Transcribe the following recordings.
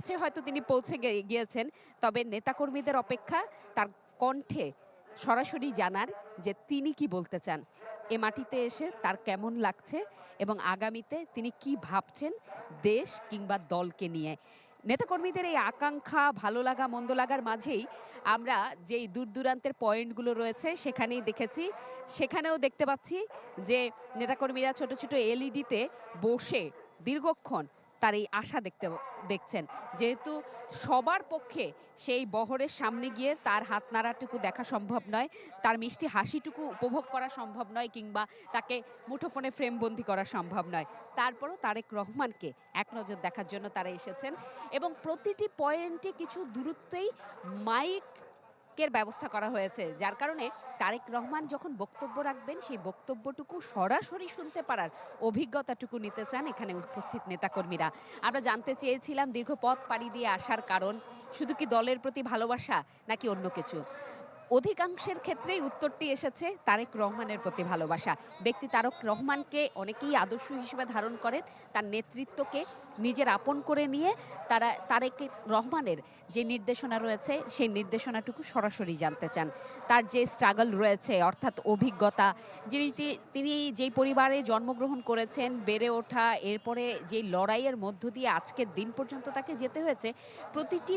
কাছে হয়তো তিনি পৌঁছে গিয়েছেন, তবে নেতাকর্মীদের অপেক্ষা তার কণ্ঠে সরাসরি জানার যে তিনি কি বলতে চান, এ মাটিতে এসে তার কেমন লাগছে এবং আগামীতে তিনি কি ভাবছেন দেশ কিংবা দলকে নিয়ে। নেতাকর্মীদের এই আকাঙ্ক্ষা, ভালো লাগা মন্দ লাগার মাঝেই আমরা যেই দূর দূরান্তের পয়েন্টগুলো রয়েছে সেখানেই দেখেছি, সেখানেও দেখতে পাচ্ছি যে নেতাকর্মীরা ছোট ছোট এলইডিতে বসে দীর্ঘক্ষণ তার এই আশা দেখছেন। যেহেতু সবার পক্ষে সেই বহরের সামনে গিয়ে তার হাত নাড়াটুকু দেখা সম্ভব নয়, তার মিষ্টি হাসিটুকু উপভোগ করা সম্ভব নয়, কিংবা তাকে মুঠোফোনে ফ্রেমবন্দি করা সম্ভব নয়, তারপরও তারেক রহমানকে এক নজর দেখার জন্য তারা এসেছেন। এবং প্রতিটি পয়েন্টে কিছু দূরত্বেই মাইকের ব্যবস্থা করা হয়েছে, যার কারণে তারেক রহমান যখন বক্তব্য রাখবেন সেই বক্তব্যটুকু সরাসরি শুনতে পারার অভিজ্ঞতাটুকু নিতে চান এখানে উপস্থিত নেতাকর্মীরা। আমরা জানতে চেয়েছিলাম দীর্ঘ পথ পাড়ি দিয়ে আসার কারণ শুধু কি দলের প্রতি ভালোবাসা নাকি অন্য কিছু। অধিকাংশের ক্ষেত্রেই উত্তরটি এসেছে তারেক রহমানের প্রতি ভালোবাসা। ব্যক্তি তারেক রহমানকে অনেকেই আদর্শ হিসেবে ধারণ করেন, তার নেতৃত্বকে নিজের আপন করে নিয়ে তারা তারেক রহমানের যে নির্দেশনা রয়েছে সেই নির্দেশনাটুকু সরাসরি জানতে চান। তার যে স্ট্রাগল রয়েছে অর্থাৎ অভিজ্ঞতা, তিনি যেই পরিবারে জন্মগ্রহণ করেছেন, বেড়ে ওঠা, এরপরে যেই লড়াইয়ের মধ্য দিয়ে আজকের দিন পর্যন্ত তাকে যেতে হয়েছে, প্রতিটি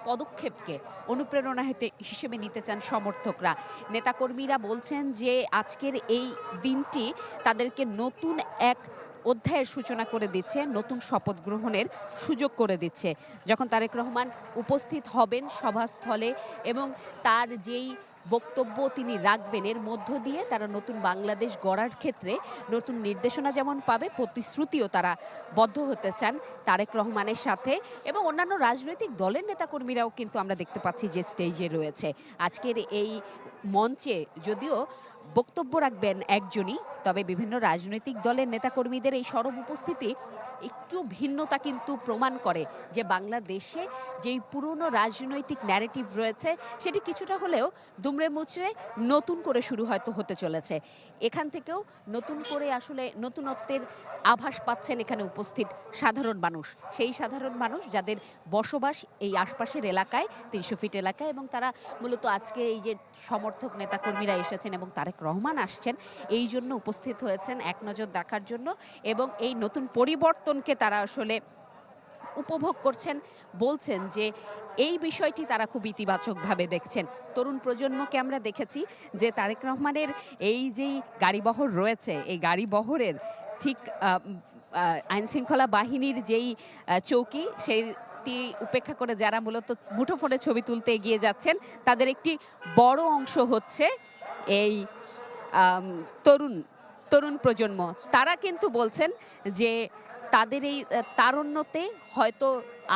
পদক্ষেপকে অনুপ্রেরণা হিসেবে নিতে চান সমর্থকরা। নেতাকর্মীরা বলছেন যে আজকের এই দিনটি তাদেরকে নতুন এক অধ্যায়ের সূচনা করে দিচ্ছে, নতুন শপথ গ্রহণের সুযোগ করে দিচ্ছে। যখন তারেক রহমান উপস্থিত হবেন সভাস্থলে এবং তার যেই বক্তব্য তিনি রাখবেন, এর মধ্য দিয়ে তারা নতুন বাংলাদেশ গড়ার ক্ষেত্রে নতুন নির্দেশনা যেমন পাবে, প্রতিশ্রুতিও তারা বদ্ধ হতে চান তারেক রহমানের সাথে। এবং অন্যান্য রাজনৈতিক দলের নেতাকর্মীরাও কিন্তু আমরা দেখতে পাচ্ছি যে স্টেজে রয়েছে। আজকের এই মঞ্চে যদিও বক্তব্য রাখবেন একজনই, তবে বিভিন্ন রাজনৈতিক দলের নেতাকর্মীদের এই সরব উপস্থিতি একটু ভিন্নতা কিন্তু প্রমাণ করে যে বাংলাদেশে যেই পুরনো রাজনৈতিক ন্যারেটিভ রয়েছে সেটি কিছুটা হলেও দুমড়ে মুচড়ে নতুন করে শুরু হয়তো হতে চলেছে। এখান থেকেও নতুন করে আসলে নতুনত্বের আভাস পাচ্ছেন এখানে উপস্থিত সাধারণ মানুষ, সেই সাধারণ মানুষ যাদের বসবাস এই আশপাশের এলাকায়, ৩০০ ফিট এলাকায়, এবং তারা মূলত আজকে এই যে সমর্থক নেতাকর্মীরা এসেছেন এবং তারেক রহমান আসছেন এই জন্য উপস্থিত হয়েছেন এক নজর দেখার জন্য, এবং এই নতুন পরিবর্তনকে তারা আসলে উপভোগ করছেন। বলছেন যে এই বিষয়টি তারা খুব ইতিবাচকভাবে দেখছেন। তরুণ প্রজন্মকে আমরা দেখেছি যে তারেক রহমানের এই যেই গাড়িবহর রয়েছে, এই গাড়িবহরের ঠিক আইনশৃঙ্খলা বাহিনীর যেই চৌকি, সেইটি উপেক্ষা করে যারা মূলত মুঠোফোনে ছবি তুলতে এগিয়ে যাচ্ছেন, তাদের একটি বড় অংশ হচ্ছে এই তরুণ প্রজন্ম। তারা কিন্তু বলছেন যে তাদের এই তারুণ্যতে হয়তো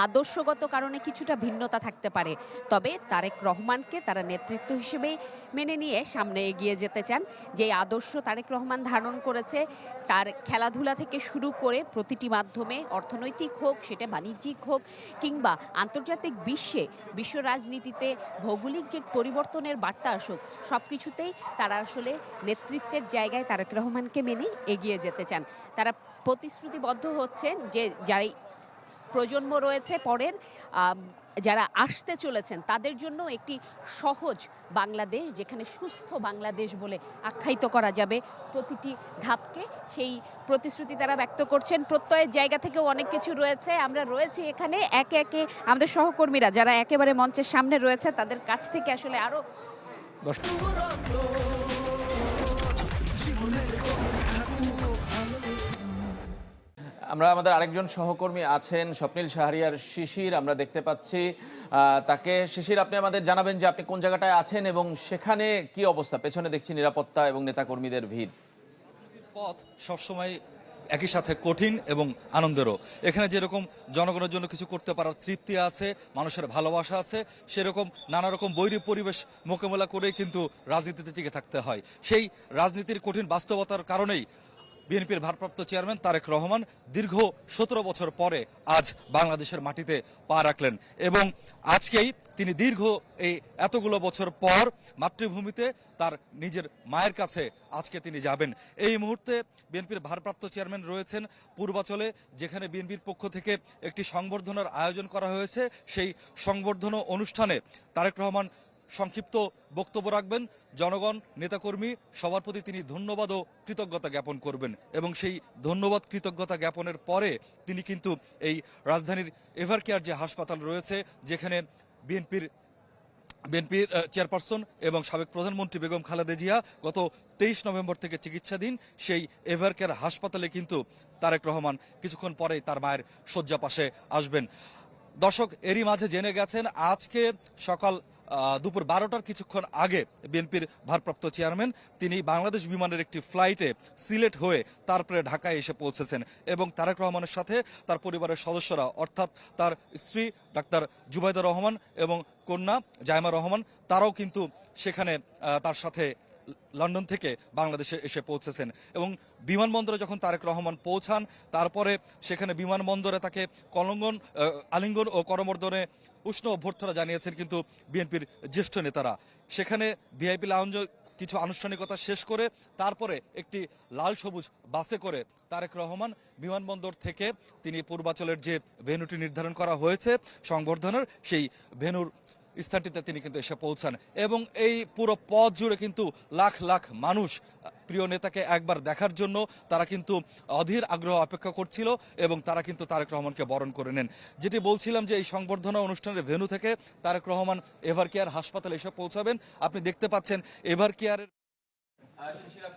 আদর্শগত কারণে কিছুটা ভিন্নতা থাকতে পারে, তবে তারেক রহমানকে তারা নেতৃত্ব হিসেবে মেনে নিয়ে সামনে এগিয়ে যেতে চান। যে আদর্শ তারেক রহমান ধারণ করেছে, তার খেলাধুলা থেকে শুরু করে প্রতিটি মাধ্যমে, অর্থনৈতিক হোক, সেটা বাণিজ্যিক হোক, কিংবা আন্তর্জাতিক বিশ্ব রাজনীতিতে ভৌগোলিক যে পরিবর্তনের বার্তা আসুক, সব কিছুতেই তারা আসলে নেতৃত্বের জায়গায় তারেক রহমানকে মেনে এগিয়ে যেতে চান। তারা প্রতিশ্রুতিবদ্ধ হচ্ছেন যে যারাই প্রজন্ম রয়েছে পরের, যারা আসতে চলেছেন, তাদের জন্য একটি সহজ বাংলাদেশ, যেখানে সুস্থ বাংলাদেশ বলে আখ্যায়িত করা যাবে প্রতিটি ধাপকে, সেই প্রতিশ্রুতি তারা ব্যক্ত করছেন। প্রত্যয়ের জায়গা থেকেও অনেক কিছু রয়েছে। আমরা রয়েছি এখানে একে একে আমাদের সহকর্মীরা যারা একেবারে মঞ্চের সামনে রয়েছে তাদের কাছ থেকে আসলে আরো আমরা আমাদের আরেকজন সহকর্মী আছেন স্বপ্নিল শাহরিয়ার শিশির, আমরা দেখতে পাচ্ছি তাকে। শিশির, আপনি আমাদের জানাবেন যে আপনি কোন জায়গাটায় আছেন এবং সেখানে কি অবস্থা? পেছনে দেখছি নিরাপত্তা এবং নেতাকর্মীদের ভিড়। পথ সবসময় একই সাথে কঠিন এবং আনন্দেরও। এখানে যেরকম জনগণের জন্য কিছু করতে পারার তৃপ্তি আছে, মানুষের ভালোবাসা আছে, সেরকম নানা রকম বৈরী পরিবেশ মোকাবেলা করেই কিন্তু রাজনীতিতে টিকে থাকতে হয়। সেই রাজনীতির কঠিন বাস্তবতার কারণেই বিএনপির ভারপ্রাপ্ত চেয়ারম্যান তারেক রহমান দীর্ঘ 17 বছর পরে আজ বাংলাদেশের মাটিতে পা রাখলেন এবং আজকেই তিনি দীর্ঘ এই এতগুলো বছর পর মাতৃভূমিতে তার নিজের মায়ের কাছে আজকে তিনি যাবেন। এই মুহূর্তে বিএনপির ভারপ্রাপ্ত চেয়ারম্যান রয়েছেন পূর্বাচলে, যেখানে বিএনপির পক্ষ থেকে একটি সংবর্ধনার আয়োজন করা হয়েছে। সেই সংবর্ধনা অনুষ্ঠানে তারেক রহমান সংক্ষিপ্ত বক্তব্য রাখবেন। জনগণ, নেতাকর্মী সবার প্রতি তিনি ধন্যবাদ ও কৃতজ্ঞতা জ্ঞাপন করবেন এবং সেই ধন্যবাদ কৃতজ্ঞতা জ্ঞাপনের পরে তিনি কিন্তু এই রাজধানীর এভারকেয়ার যে হাসপাতাল রয়েছে, যেখানে বিএনপির চেয়ারপারসন এবং সাবেক প্রধানমন্ত্রী বেগম খালেদা জিয়া গত 23 নভেম্বর থেকে চিকিৎসাধীন, সেই এভারকেয়ার হাসপাতালে কিন্তু তারেক রহমান কিছুক্ষণ পরেই তার মায়ের শয্যা পাশে আসবেন। দর্শক, এরই মাঝে জেনে গেছেন আজকে সকাল দুপুর 12টার কিছুক্ষণ আগে বিএনপির ভারপ্রাপ্ত চেয়ারম্যান তিনি বাংলাদেশ বিমানের একটি ফ্লাইটে সিলেট হয়ে তারপরে ঢাকায় এসে পৌঁছেছেন এবং তারেক রহমানের সাথে তার পরিবারের সদস্যরা, অর্থাৎ তার স্ত্রী ডাক্তার জুবাইদা রহমান এবং কন্যা জায়মা রহমান, তারাও কিন্তু সেখানে তার সাথে লন্ডন থেকে বাংলাদেশে এসে পৌঁছেছেন এবং বিমানবন্দরে যখন তারেক রহমান পৌঁছান, তারপরে সেখানে বিমানবন্দরে তাকে আলিঙ্গন ও করমর্দনে উষ্ণ অভ্যর্থনা জানিয়েছেন কিন্তু বিএনপির জ্যেষ্ঠ নেতারা। সেখানে ভিআইপি লাউঞ্জ কিছু আনুষ্ঠানিকতা শেষ করে তারপরে একটি লাল সবুজ বাসে করে তারেক রহমান বিমানবন্দর থেকে তিনি পূর্বাচলের যে ভেন্যুটি নির্ধারণ করা হয়েছে সংবর্ধনার, সেই ভেন্যুর স্থানটিতে তিনি কিন্তু এসে পৌঁছান এবং এই পুরো পথ জুড়ে কিন্তু লাখ লাখ মানুষ প্রিয় নেতাকে একবার দেখার জন্য তারা কিন্তু অধীর আগ্রহ অপেক্ষা করছিল এবং তারা কিন্তু তারেক রহমানকে বরণ করে নেন। যেটি বলছিলাম যে এই সংবর্ধনা অনুষ্ঠানের ভেন্যু থেকে তারেক রহমান এভারকেয়ার হাসপাতালে এসে পৌঁছাবেন। আপনি দেখতে পাচ্ছেন এভারকেয়ারের